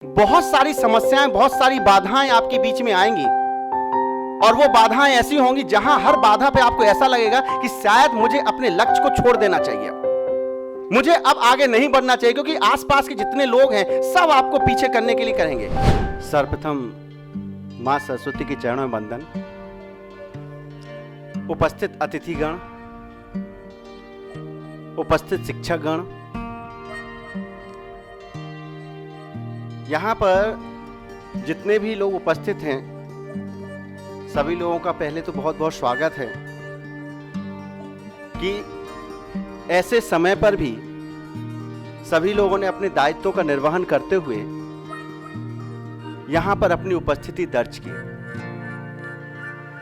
बहुत सारी समस्याएं, बहुत सारी बाधाएं आपके बीच में आएंगी और वो बाधाएं ऐसी होंगी जहां हर बाधा पे आपको ऐसा लगेगा कि शायद मुझे अपने लक्ष्य को छोड़ देना चाहिए, मुझे अब आगे नहीं बढ़ना चाहिए, क्योंकि आसपास के जितने लोग हैं सब आपको पीछे करने के लिए करेंगे। सर्वप्रथम मां सरस्वती के चरणों में वंदन। उपस्थित अतिथिगण, उपस्थित शिक्षकगण, यहाँ पर जितने भी लोग उपस्थित हैं सभी लोगों का पहले तो बहुत बहुत स्वागत है कि ऐसे समय पर भी सभी लोगों ने अपने दायित्वों का निर्वहन करते हुए यहाँ पर अपनी उपस्थिति दर्ज की।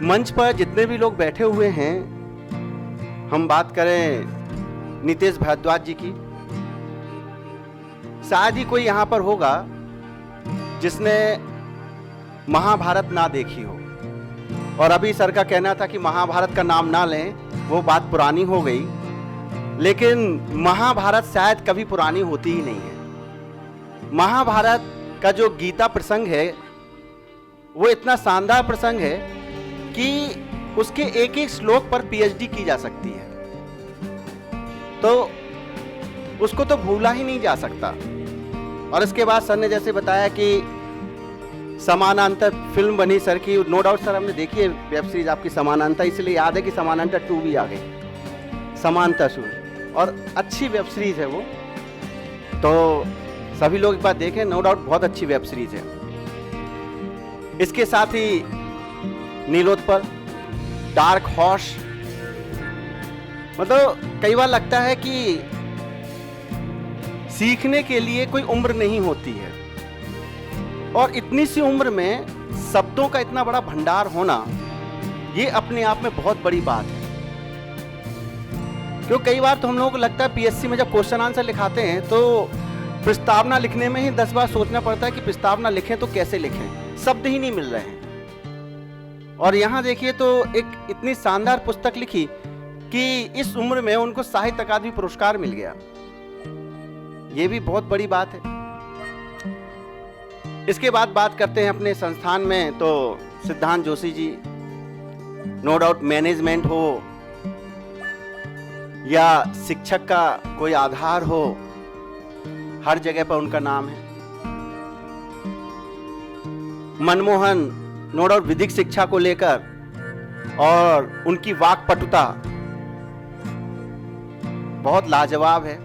मंच पर जितने भी लोग बैठे हुए हैं, हम बात करें नितेश भारद्वाज जी की, शायद ही कोई यहाँ पर होगा जिसने महाभारत ना देखी हो। और अभी सर का कहना था कि महाभारत का नाम ना लें, वो बात पुरानी हो गई, लेकिन महाभारत शायद कभी पुरानी होती ही नहीं है। महाभारत का जो गीता प्रसंग है वो इतना शानदार प्रसंग है कि उसके एक एक श्लोक पर पीएचडी की जा सकती है, तो उसको तो भूला ही नहीं जा सकता। और इसके बाद सर ने जैसे बताया कि समानांतर फिल्म बनी सर की, नो डाउट सर हमने देखी है वेब सीरीज आपकी समानांतर, इसलिए याद है कि समानांतर 2 भी आ गई, समांतर सूर्य, और अच्छी वेब सीरीज है वो, तो सभी लोग एक बार देखें, नो डाउट बहुत अच्छी वेब सीरीज है। इसके साथ ही नीलोत्पल, डार्क हॉर्स, मतलब कई बार लगता है कि सीखने के लिए कोई उम्र नहीं होती है, और इतनी सी उम्र में शब्दों का इतना बड़ा भंडार होना ये अपने आप में बहुत बड़ी बात है। क्योंकि कई बार तो हम लोगों को लगता है पीएससी में जब क्वेश्चन आंसर लिखाते हैं तो प्रस्तावना लिखने में ही 10 बार सोचना पड़ता है कि प्रस्तावना लिखें तो कैसे लिखें, शब्द ही नहीं मिल रहे हैं। और यहाँ देखिए तो एक इतनी शानदार पुस्तक लिखी कि इस उम्र में उनको साहित्य अकादमी पुरस्कार मिल गया, ये भी बहुत बड़ी बात है। इसके बाद बात करते हैं अपने संस्थान में, तो सिद्धांत Joshi ji, no doubt management हो या शिक्षक का कोई आधार हो, हर जगह पर उनका नाम है। मनमोहन, नो डाउट विधिक शिक्षा को लेकर, और उनकी वाक्पटुता बहुत लाजवाब है।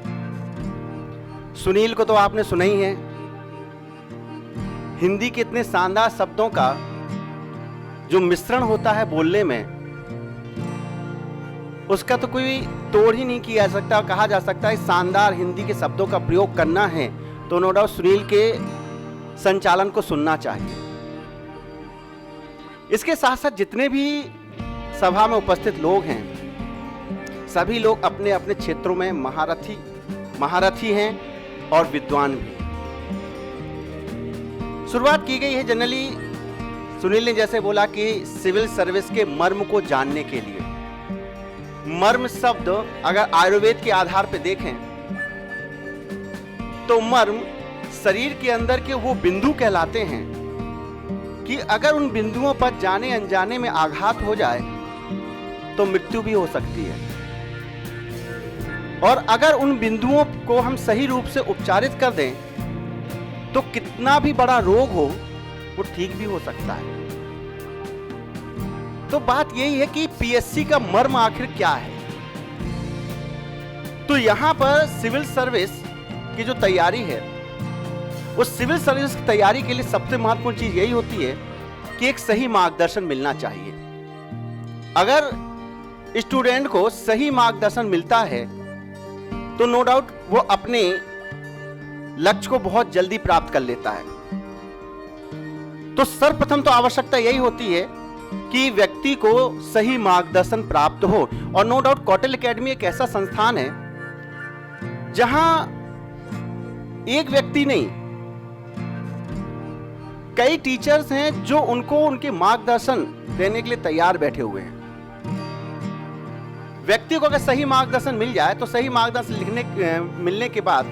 सुनील को तो आपने सुना ही है, हिंदी के इतने शानदार शब्दों का जो मिश्रण होता है बोलने में, उसका तो कोई तोड़ ही नहीं किया जा सकता। कहा जा सकता है शानदार हिंदी के शब्दों का प्रयोग करना है तो नो डाउट सुनील के संचालन को सुनना चाहिए। इसके साथ साथ जितने भी सभा में उपस्थित लोग हैं, सभी लोग अपने अपने क्षेत्रों में महारथी हैं और विद्वान भी। शुरुआत की गई है जनरली, सुनील ने जैसे बोला कि सिविल सर्विस के मर्म को जानने के लिए। मर्म शब्द अगर आयुर्वेद के आधार पर देखें तो मर्म शरीर के अंदर के वो बिंदु कहलाते हैं कि अगर उन बिंदुओं पर जाने अनजाने में आघात हो जाए तो मृत्यु भी हो सकती है, और अगर उन बिंदुओं को हम सही रूप से उपचारित कर दें तो कितना भी बड़ा रोग हो वो ठीक भी हो सकता है। तो बात यही है कि पीएससी का मर्म आखिर क्या है। तो यहां पर सिविल सर्विस की जो तैयारी है, उस सिविल सर्विस की तैयारी के लिए सबसे महत्वपूर्ण चीज यही होती है कि एक सही मार्गदर्शन मिलना चाहिए। अगर स्टूडेंट को सही मार्गदर्शन मिलता है तो नो डाउट वो अपने लक्ष्य को बहुत जल्दी प्राप्त कर लेता है। तो सर्वप्रथम तो आवश्यकता यही होती है कि व्यक्ति को सही मार्गदर्शन प्राप्त हो। और नो डाउट कौटिल्य एकेडमी एक ऐसा संस्थान है जहां एक व्यक्ति नहीं, कई टीचर्स हैं जो उनको उनके मार्गदर्शन देने के लिए तैयार बैठे हुए हैं। व्यक्ति को अगर सही मार्गदर्शन मिल जाए तो सही मार्गदर्शन मिलने के बाद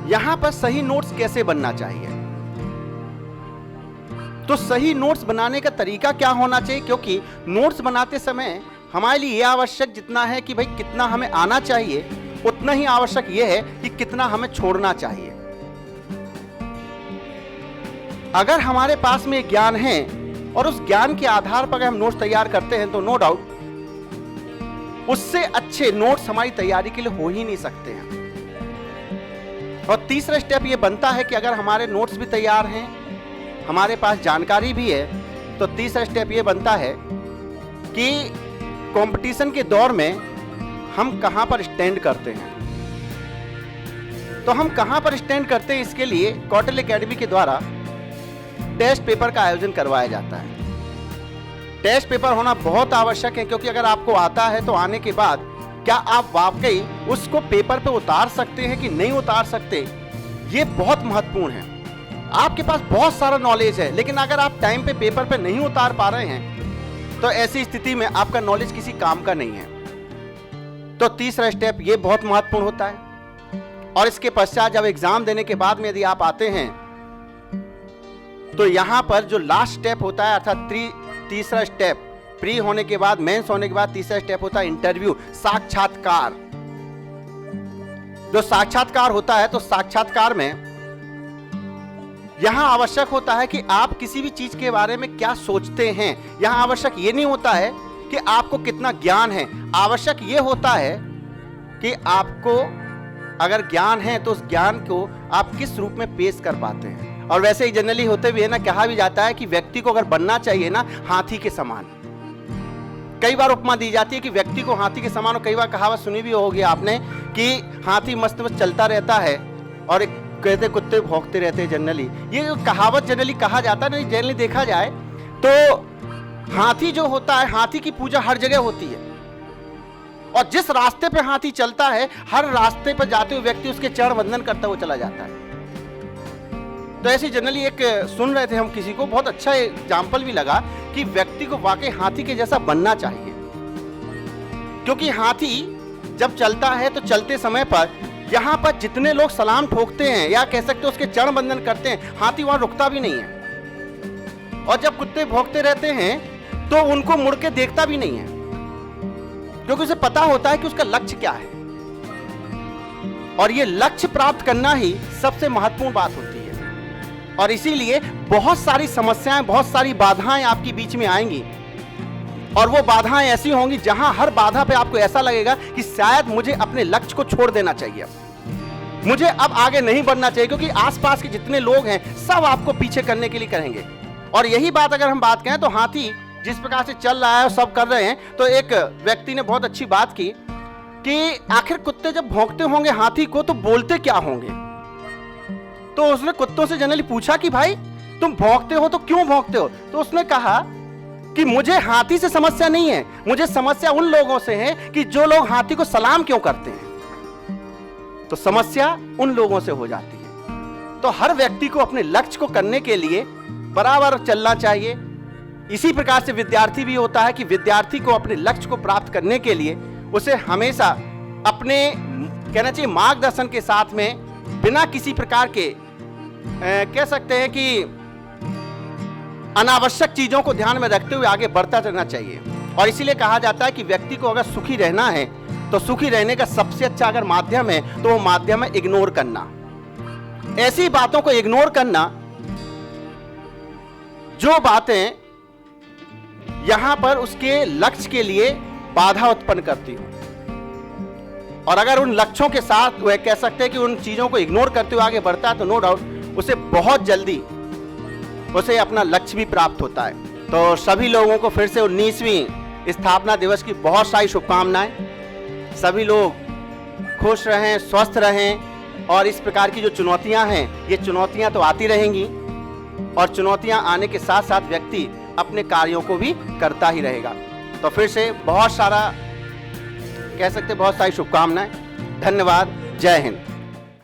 यहां पर सही नोट्स कैसे बनना चाहिए। तो सही नोट्स बनाने का तरीका क्या होना चाहिए, क्योंकि नोट्स बनाते समय हमारे लिए यह आवश्यक जितना है कि भाई कितना हमें आना चाहिए, उतना ही आवश्यक यह है कि कितना हमें छोड़ना चाहिए। अगर हमारे पास में ज्ञान है और उस ज्ञान के आधार पर अगर हम नोट्स तैयार करते हैं तो नो डाउट उससे अच्छे नोट्स हमारी तैयारी के लिए हो ही नहीं सकते हैं। और तीसरा स्टेप ये बनता है कि अगर हमारे नोट्स भी तैयार हैं, हमारे पास जानकारी भी है, तो तीसरा स्टेप ये बनता है कि कंपटीशन के दौर में हम कहां पर स्टैंड करते हैं। तो हम कहां पर स्टैंड करते हैं, इसके लिए कौटिल्य एकेडमी के द्वारा टेस्ट पेपर का आयोजन करवाया जाता है। टेस्ट पेपर होना बहुत आवश्यक है, क्योंकि अगर आपको आता है तो आने के बाद क्या आप वाकई उसको पेपर पे उतार सकते हैं कि नहीं उतार सकते, ये बहुत महत्वपूर्ण है। आपके पास बहुत सारा नॉलेज है, लेकिन अगर आप टाइम पे पेपर पे नहीं उतार पा रहे हैं तो ऐसी स्थिति में आपका नॉलेज किसी काम का नहीं है। तो तीसरा स्टेप ये बहुत महत्वपूर्ण होता है। और इसके पश्चात जब एग्जाम देने के बाद में यदि आप आते हैं तो यहां पर जो लास्ट स्टेप होता है, अर्थात तीसरा स्टेप, प्री होने के बाद, मेंस होने के बाद तीसरा स्टेप होता है इंटरव्यू, साक्षात्कार। जो साक्षात्कार होता है, तो साक्षात्कार में यहां आवश्यक होता है कि आप किसी भी चीज के बारे में क्या सोचते हैं। यहां आवश्यक यह नहीं होता है कि आपको कितना ज्ञान है, आवश्यक यह होता है कि आपको अगर ज्ञान है तो उस ज्ञान को आप किस रूप में पेश कर पाते हैं। और वैसे ही जनरली होते भी है ना, कहा भी जाता है कि व्यक्ति को अगर बनना चाहिए ना हाथी के समान। कई बार उपमा दी जाती है कि व्यक्ति को हाथी के समान, और कई बार कहावत सुनी भी होगी आपने कि हाथी मस्त मस्त चलता रहता है और कहते कुत्ते भौंकते रहते हैं। जनरली ये कहावत जनरली कहा जाता है, नहीं जनरली देखा जाए तो हाथी जो होता है, हाथी की पूजा हर जगह होती है, और जिस रास्ते पे हाथी चलता है हर रास्ते पर जाते हुए व्यक्ति उसके चरण वंदन करता हुआ चला जाता है। तो ऐसे जनरली एक सुन रहे थे हम किसी को, बहुत अच्छा एग्जाम्पल भी लगा कि व्यक्ति को वाकई हाथी के जैसा बनना चाहिए। क्योंकि हाथी जब चलता है तो चलते समय पर यहां पर जितने लोग सलाम ठोकते हैं या कह सकते उसके चरण वंदन करते हैं, हाथी वहां रुकता भी नहीं है। और जब कुत्ते भौंकते रहते हैं तो उनको मुड़ के देखता भी नहीं है, क्योंकि उसे पता होता है कि उसका लक्ष्य क्या है। और ये लक्ष्य प्राप्त करना ही सबसे महत्वपूर्ण बात होती है। और इसीलिए बहुत सारी समस्याएं, बहुत सारी बाधाएं आपके बीच में आएंगी, और वो बाधाएं ऐसी होंगी जहां हर बाधा पे आपको ऐसा लगेगा कि शायद मुझे अपने लक्ष्य को छोड़ देना चाहिए, मुझे अब आगे नहीं बढ़ना चाहिए, क्योंकि आसपास के जितने लोग हैं सब आपको पीछे करने के लिए करेंगे। और यही बात अगर हम बात करें तो हाथी जिस प्रकार से चल रहा है और सब कर रहे हैं, तो एक व्यक्ति ने बहुत अच्छी बात की कि आखिर कुत्ते जब भौंकते होंगे हाथी को तो बोलते क्या होंगे। तो उसने कुत्तों से जनरली पूछा कि भाई तुम भौंकते हो तो क्यों भौंकते हो। तो उसने कहा कि मुझे हाथी से समस्या नहीं है, मुझे समस्या उन लोगों से है कि जो लोग हाथी को सलाम क्यों करते हैं। तो समस्या उन लोगों से हो जाती है। तो हर व्यक्ति को अपने लक्ष्य को करने के लिए बराबर चलना चाहिए। इसी प्रकार से विद्यार्थी भी होता है कि विद्यार्थी को अपने लक्ष्य को प्राप्त करने के लिए उसे हमेशा अपने कहना चाहिए मार्गदर्शन के साथ में बिना किसी प्रकार के कह सकते हैं कि अनावश्यक चीजों को ध्यान में रखते हुए आगे बढ़ता रहना चाहिए। और इसीलिए कहा जाता है कि व्यक्ति को अगर सुखी रहना है तो सुखी रहने का सबसे अच्छा अगर माध्यम है तो वो माध्यम है इग्नोर करना। ऐसी बातों को इग्नोर करना जो बातें यहां पर उसके लक्ष्य के लिए बाधा उत्पन्न करती हो। और अगर उन लक्ष्यों के साथ वह कह सकते हैं कि उन चीजों को इग्नोर करते हुए आगे बढ़ता है तो नो डाउट उसे बहुत जल्दी उसे अपना लक्ष्य भी प्राप्त होता है। तो सभी लोगों को फिर से 19वीं स्थापना दिवस की बहुत सारी शुभकामनाएं। सभी लोग खुश रहें, स्वस्थ रहें, और इस प्रकार की जो चुनौतियां हैं ये चुनौतियां तो आती रहेंगी, और चुनौतियां आने के साथ साथ व्यक्ति अपने कार्यों को भी करता ही रहेगा। तो फिर से बहुत सारा कह सकते बहुत सारी शुभकामनाएं। धन्यवाद। जय हिंद।